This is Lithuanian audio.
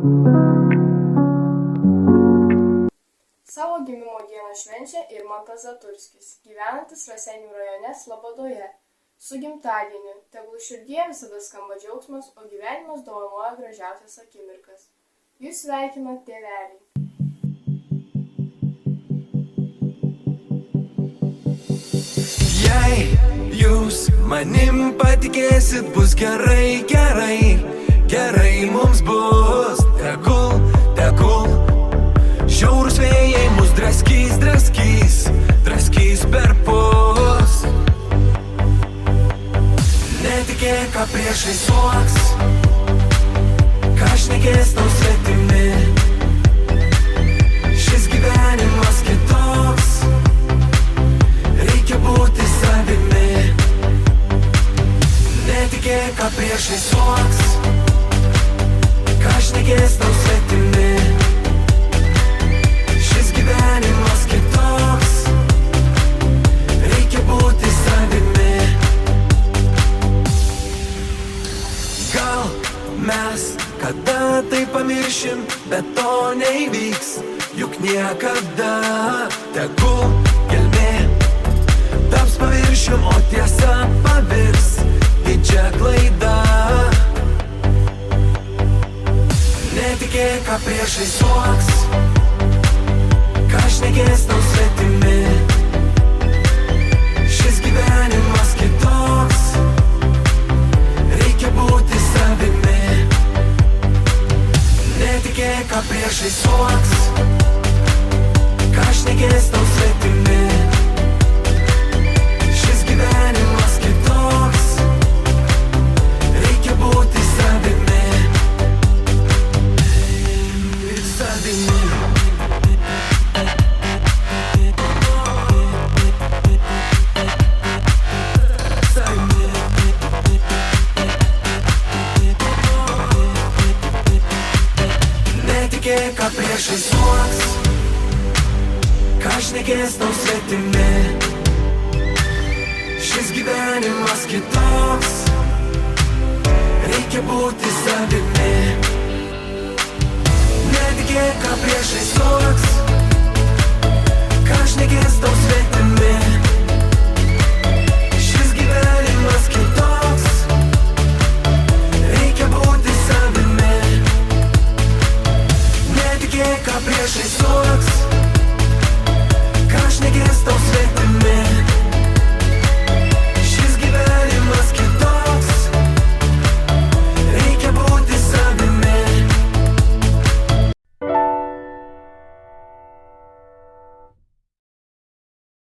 Savo gimimo dieną švenčia Irmantas Zaturskis, gyvenantis Raseinių rajone Slobodoje. Su gimtadieniu, tegul širdyje visada skamba džiaugsmas, o gyvenimas dovanoja gražiausias akimirkas. Jūs sveikina tėveliai. Jei jūs manim patikėsit, bus gerai, gerai, gerai mums bus. Tegul žiaurūs vėjai mus draskys per pus. Netikėk, ką priešai suoks, ką šnekės tau svetimi. Šis gyvenimas kitoks, reikia būti savimi. Netikėk, ką priešai suoks, ką šnekės tau svetimi. Šis gyvenimas kitoks, reikia būti savimi. Gal mes kada tai pamiršim, bet to neįvyks, juk niekada. Tegul gelmė taps paviršium, o tiesa pavirs didžia klaida. Netikėk, ką priešai suoks, ką šnekės tau svetimi. Šis gyvenimas kitoks, reikia būti savimi. Netikėk, ką priešai suoks, ką šnekės tau svetimi. Šis gyvenimas kitoks, reikia būti savimi. Savimi. Netikėk, ką priešai suoks, ką šnekės tau svetimi. Šis gyvenimas kitoks, reikia būti savimi. Netikėk, ką priešai suoks, ką šnekės tau svetimi.